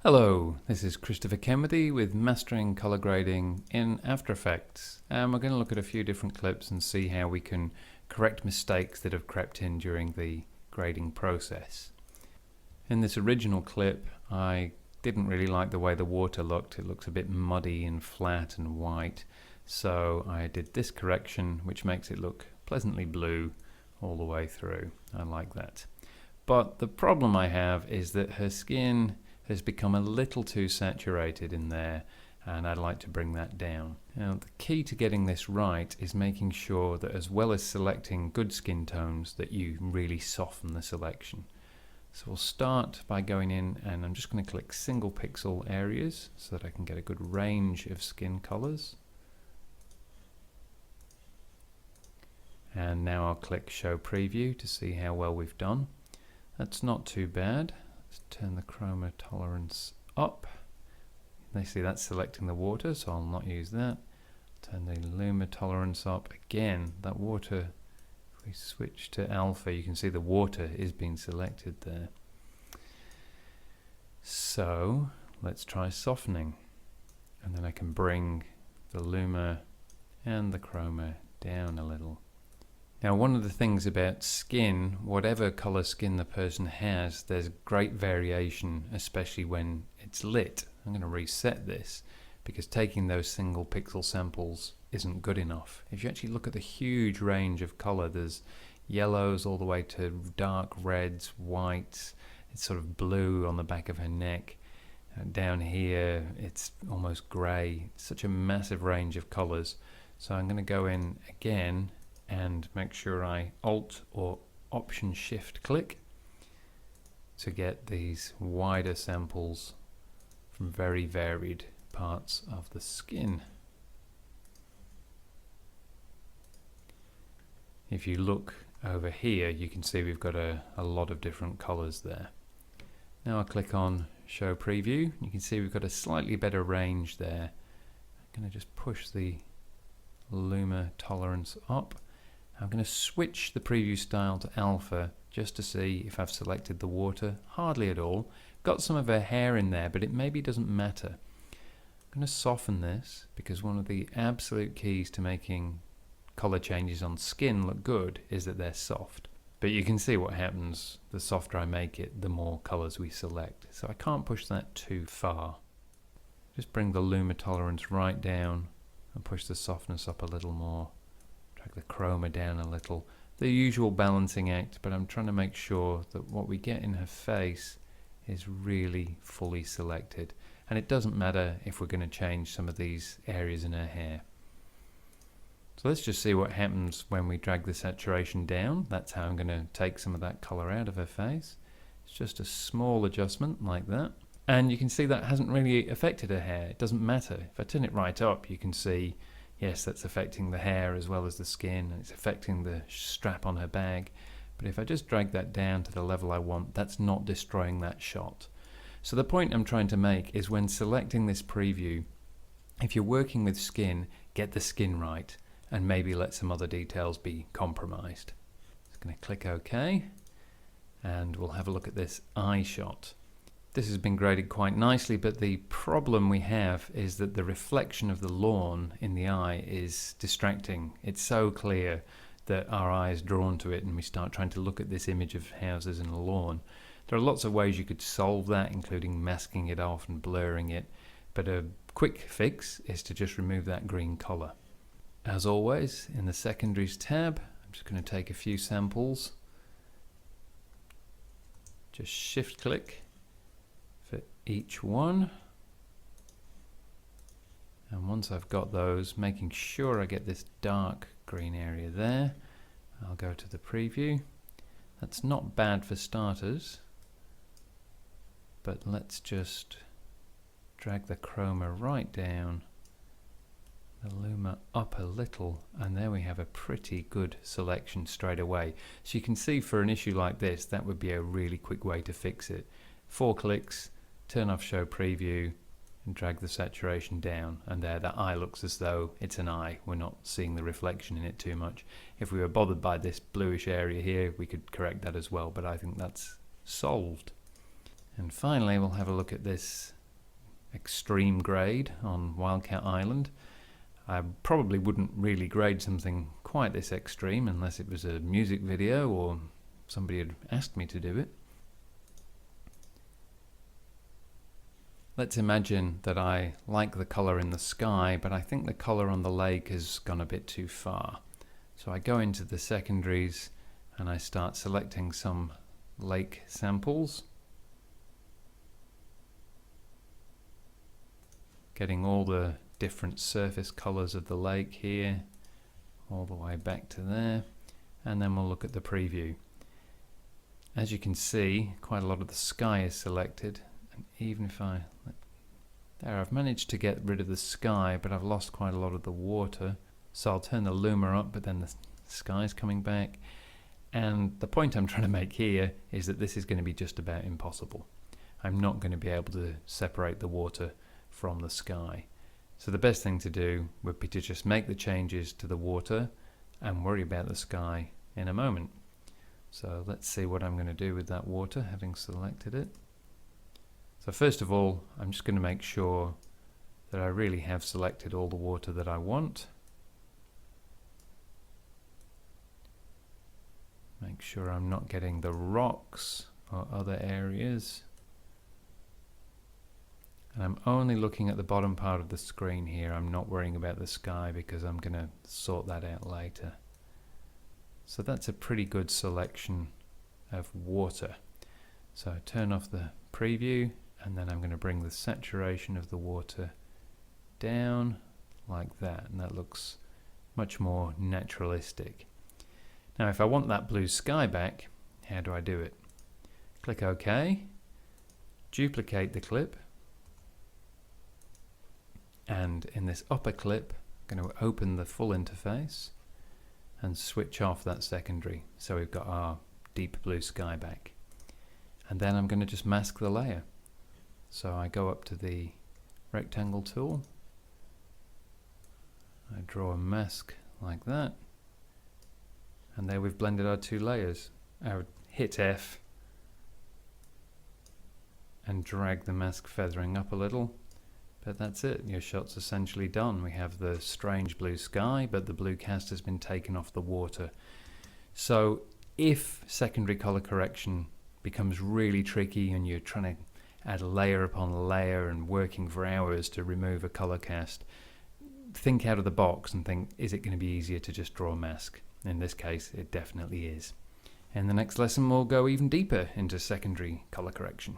Hello, this is Christopher Kennedy with Mastering Color Grading in After Effects, and we're going to look at a few different clips and see how we can correct mistakes that have crept in during the grading process. In this original clip, I didn't really like the way the water looked. It looks a bit muddy and flat and white, so I did this correction, which makes it look pleasantly blue all the way through. I like that. But the problem I have is that her skin has become a little too saturated in there, and I'd like to bring that down. Now, the key to getting this right is making sure that, as well as selecting good skin tones, that you really soften the selection. So we'll start by going in, and I'm just going to click single pixel areas so that I can get a good range of skin colors. And now I'll click show preview to see how well we've done. That's not too bad. Let's turn the chroma tolerance up. You see that's selecting the water, so I'll not use that. Turn the luma tolerance up. Again, that water, if we switch to alpha, you can see the water is being selected there. So let's try softening. And then I can bring the luma and the chroma down a little. Now, one of the things about skin, whatever color skin the person has, there's great variation, especially when it's lit. I'm going to reset this because taking those single pixel samples isn't good enough. If you actually look at the huge range of color, there's yellows all the way to dark reds, whites, it's sort of blue on the back of her neck. Down here, it's almost gray. It's such a massive range of colors. So I'm going to go in again and make sure I Alt or Option Shift click to get these wider samples from very varied parts of the skin. If you look over here, you can see we've got a lot of different colors there. Now I'll click on Show Preview. You can see we've got a slightly better range there. I'm going to just push the luma tolerance up. I'm going to switch the preview style to alpha just to see if I've selected the water. Hardly at all. Got some of her hair in there, but it maybe doesn't matter. I'm going to soften this because one of the absolute keys to making color changes on skin look good is that they're soft. But you can see what happens. The softer I make it, the more colors we select. So I can't push that too far. Just bring the luma tolerance right down and push the softness up a little more. Drag the chroma down a little. The usual balancing act, but I'm trying to make sure that what we get in her face is really fully selected. And it doesn't matter if we're going to change some of these areas in her hair. So let's just see what happens when we drag the saturation down. That's how I'm going to take some of that color out of her face. It's just a small adjustment like that. And you can see that hasn't really affected her hair. It doesn't matter. If I turn it right up, you can see yes, that's affecting the hair as well as the skin, and it's affecting the strap on her bag. But if I just drag that down to the level I want, that's not destroying that shot. So the point I'm trying to make is when selecting this preview, if you're working with skin, get the skin right, and maybe let some other details be compromised. Just going to click OK, and we'll have a look at this eye shot. This has been graded quite nicely, but the problem we have is that the reflection of the lawn in the eye is distracting. It's so clear that our eye is drawn to it and we start trying to look at this image of houses and a lawn. There are lots of ways you could solve that, including masking it off and blurring it, but a quick fix is to just remove that green color. As always, in the secondaries tab, I'm just going to take a few samples. Just shift click for each one, and once I've got those, making sure I get this dark green area there, I'll go to the preview. That's not bad for starters, but let's just drag the chroma right down, the luma up a little, and there we have a pretty good selection straight away. So you can see for an issue like this, that would be a really quick way to fix it. 4 clicks, turn off show preview, and drag the saturation down, and there the eye looks as though it's an eye. We're not seeing the reflection in it too much. If we were bothered by this bluish area here, we could correct that as well, but I think that's solved. And finally, we'll have a look at this extreme grade on Wildcat Island. I probably wouldn't really grade something quite this extreme unless it was a music video or somebody had asked me to do it. Let's imagine that I like the color in the sky, but I think the color on the lake has gone a bit too far. So I go into the secondaries and I start selecting some lake samples, getting all the different surface colors of the lake here, all the way back to there, and then we'll look at the preview. As you can see, quite a lot of the sky is selected, and even if I've managed to get rid of the sky, but I've lost quite a lot of the water, so I'll turn the luma up, but then the sky's coming back. And the point I'm trying to make here is that this is going to be just about impossible. I'm not going to be able to separate the water from the sky. So the best thing to do would be to just make the changes to the water and worry about the sky in a moment. So let's see what I'm going to do with that water, having selected it. So first of all, I'm just going to make sure that I really have selected all the water that I want. Make sure I'm not getting the rocks or other areas. And I'm only looking at the bottom part of the screen here. I'm not worrying about the sky because I'm going to sort that out later. So that's a pretty good selection of water. So I turn off the preview, and then I'm going to bring the saturation of the water down like that, and that looks much more naturalistic. Now if I want that blue sky back, how do I do it? Click OK, duplicate the clip, and in this upper clip I'm going to open the full interface and switch off that secondary, so we've got our deep blue sky back. And then I'm going to just mask the layer. So I go up to the rectangle tool, I draw a mask like that, and there we've blended our two layers. I would hit F and drag the mask feathering up a little, but that's it. Your shot's essentially done. We have the strange blue sky, but the blue cast has been taken off the water. So if secondary color correction becomes really tricky and you're trying to add layer upon layer and working for hours to remove a color cast, think out of the box and think, is it going to be easier to just draw a mask? In this case, it definitely is. In the next lesson, we'll go even deeper into secondary color correction.